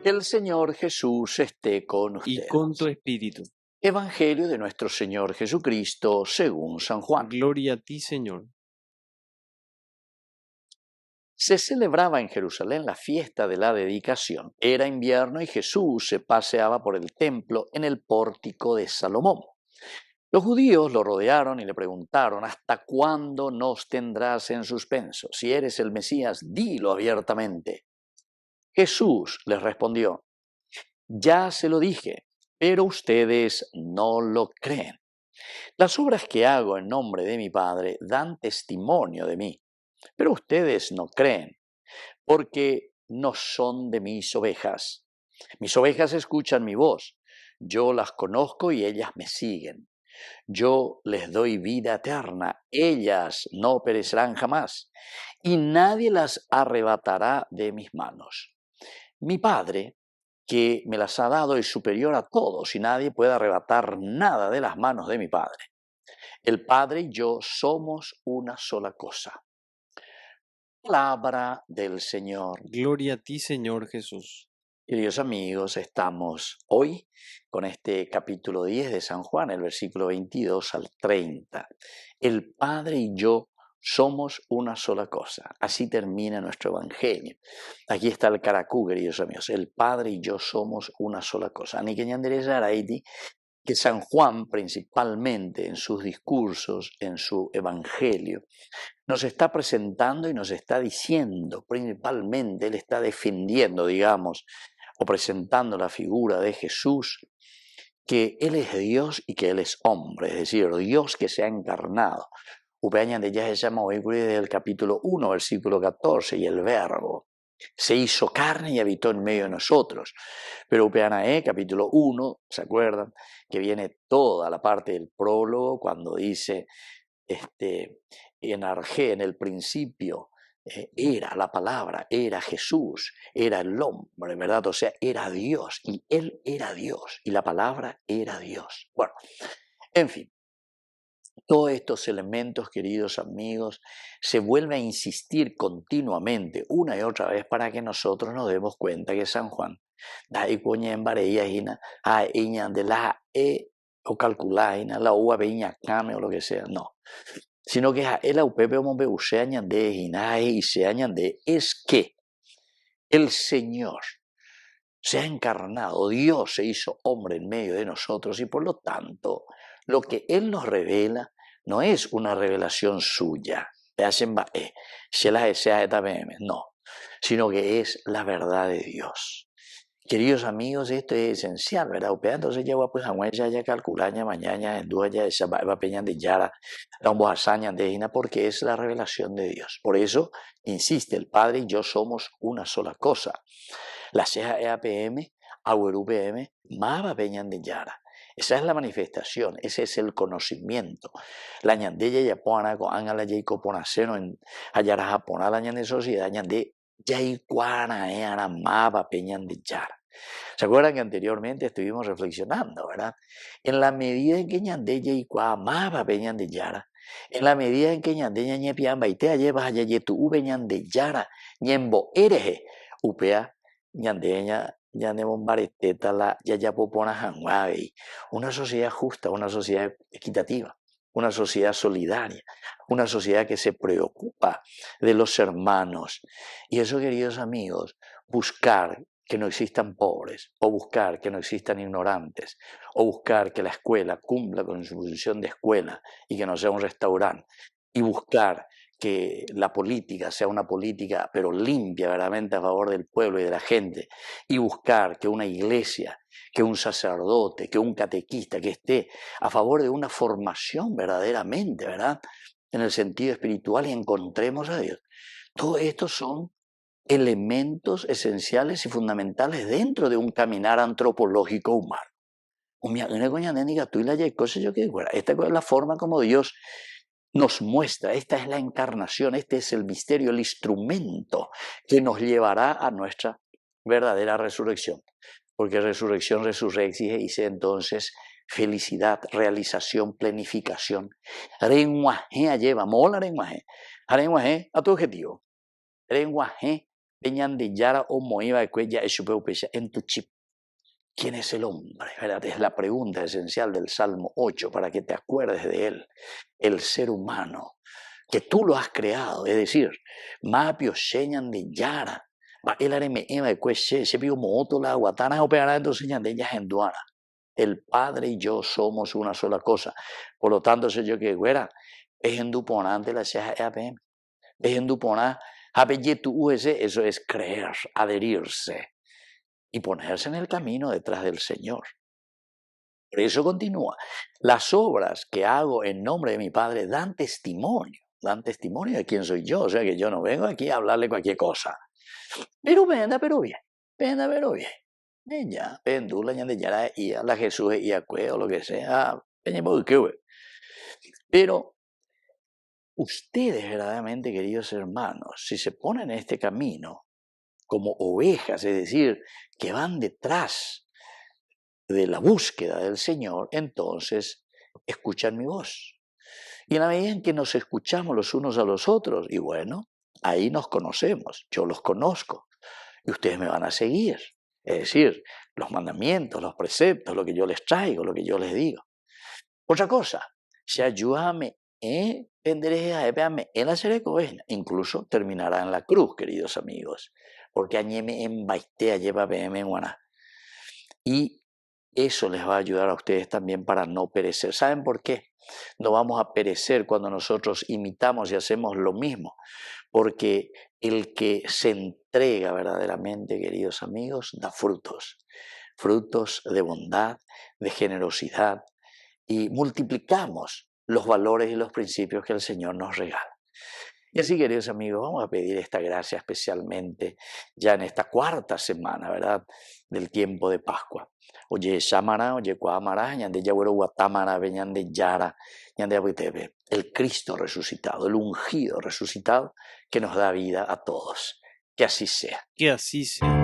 El Señor Jesús esté con y ustedes. con tu espíritu. Evangelio de nuestro Señor Jesucristo según San Juan. Gloria a ti, Señor. Se celebraba en Jerusalén la fiesta de la dedicación. Era invierno y Jesús se paseaba por el templo en el pórtico de Salomón. Los judíos lo rodearon y le preguntaron: ¿hasta cuándo nos tendrás en suspenso? Si eres el Mesías, dilo abiertamente. Jesús les respondió: ya se lo dije, pero ustedes no lo creen. Las obras que hago en nombre de mi Padre dan testimonio de mí, pero ustedes no creen, porque no son de mis ovejas. Mis ovejas escuchan mi voz, yo las conozco y ellas me siguen. Yo les doy vida eterna, ellas no perecerán jamás, y nadie las arrebatará de mis manos. Mi Padre, que me las ha dado, es superior a todos, y nadie puede arrebatar nada de las manos de mi Padre. El Padre y yo somos una sola cosa. Palabra del Señor. Gloria a ti, Señor Jesús. Queridos amigos, estamos hoy con este capítulo 10 de San Juan, el versículo 22 al 30. El Padre y yo somos una sola cosa. Así termina nuestro Evangelio. Aquí está el caracú, queridos amigos. El Padre y yo somos una sola cosa. Que San Juan, principalmente en sus discursos, en su Evangelio, nos está presentando y nos está diciendo, principalmente, él está defendiendo, digamos, o presentando la figura de Jesús, que él es Dios y que él es hombre, es decir, Dios que se ha encarnado. Upeañan de ya se llama hoy desde el capítulo 1, versículo 14, y el verbo se hizo carne y habitó en medio de nosotros. Pero Upeanae, capítulo 1, ¿se acuerdan? Que viene toda la parte del prólogo cuando dice, en Arjé, en el principio, era la palabra, era Jesús, era el hombre, ¿verdad? O sea, era Dios, y Él era Dios, y la palabra era Dios. Bueno, en fin. Todos estos elementos, queridos amigos, se vuelven a insistir continuamente, una y otra vez, para que nosotros nos demos cuenta que San Juan, o calcular, la uva peña came o lo que sea, no. Sino que el aupepe y se añade es que el Señor se ha encarnado, Dios se hizo hombre en medio de nosotros, y por lo tanto lo que Él nos revela no es una revelación suya, no, sino que es la verdad de Dios. Queridos amigos, esto es esencial, ¿verdad? Entonces ya pues ya calculaña mañana en dua ya esa va peñan de yara, porque es la revelación de Dios. Por eso insiste, el Padre y yo somos una sola cosa. La ceja EAPM, AURUPM, Maba Peñan de Yara. Esa es la manifestación, ese es el conocimiento. La ñandella yapona con angala jaiko ponaceno en ayara japona la ñande sociedad ñande yaikuana era Maba Peñan de Yara. ¿Se acuerdan que anteriormente estuvimos reflexionando, verdad? En la medida en que ñande yaikua Maba Peñan de Yara, en la medida en que ñande ñañepiamba y te llevas allá tu ube ñande Yara, ñembo ereje, upea ñandeña ñande bombareteta la yayapopona janguabe, una sociedad justa, una sociedad equitativa, una sociedad solidaria, una sociedad que se preocupa de los hermanos. Y eso, queridos amigos, buscar que no existan pobres, o buscar que no existan ignorantes, o buscar que la escuela cumpla con su función de escuela y que no sea un restaurante, y buscar que la política sea una política pero limpia, verdaderamente a favor del pueblo y de la gente, y buscar que una iglesia, que un sacerdote, que un catequista, que esté a favor de una formación verdaderamente, ¿verdad?, en el sentido espiritual, y encontremos a Dios. Todo esto son elementos esenciales y fundamentales dentro de un caminar antropológico humano. Esta es la forma como Dios nos muestra, esta es la encarnación, este es el misterio, el instrumento que nos llevará a nuestra verdadera resurrección. Porque resurrección, resurrección, dice entonces felicidad, realización, planificación. Renguaje lleva, mola renguaje. Renguaje a tu objetivo. Renguaje peñan de yara o moiva de cuella en tu chip. ¿Quién es el hombre? ¿Verdad? Es la pregunta esencial del Salmo 8 para que te acuerdes de él. El ser humano, que tú lo has creado, es decir, mapio señan de yara, va el areme ema de cueche, se pio mooto la guatana operará entonces señan de ellas en duana. El Padre y yo somos una sola cosa. Por lo tanto, sé yo que güera, es en duponante la ceja EAPM. Es en duponá, eso es creer, adherirse y ponerse en el camino detrás del Señor. Por eso continúa. Las obras que hago en nombre de mi Padre dan testimonio de quién soy yo. O sea que yo no vengo aquí a hablarle cualquier cosa. Pero pero bien. Ella, pendula, de yara, y a la Jesús y a cue o lo que sea. Pero ustedes verdaderamente, queridos hermanos, si se ponen en este camino como ovejas, es decir, que van detrás de la búsqueda del Señor, entonces escuchan mi voz. Y en la medida en que nos escuchamos los unos a los otros, y bueno, ahí nos conocemos, yo los conozco, y ustedes me van a seguir. Es decir, los mandamientos, los preceptos, lo que yo les traigo, lo que yo les digo. Otra cosa, si ayúdame, en la incluso terminará en la cruz, queridos amigos, porque añeme en baitea lleva en guaná. Y eso les va a ayudar a ustedes también para no perecer. ¿Saben por qué? No vamos a perecer cuando nosotros imitamos y hacemos lo mismo, porque el que se entrega verdaderamente, queridos amigos, da frutos, frutos de bondad, de generosidad, y multiplicamos los valores y los principios que el Señor nos regala. Y así, queridos amigos, vamos a pedir esta gracia especialmente ya en esta cuarta semana, ¿verdad?, del tiempo de Pascua. Oye, Shamara, oye, Cuamara, Ñande Yagüero Guatamara, Beñande Yara, Ñande Abutebe, el Cristo resucitado, el ungido resucitado que nos da vida a todos. Que así sea. Que así sea.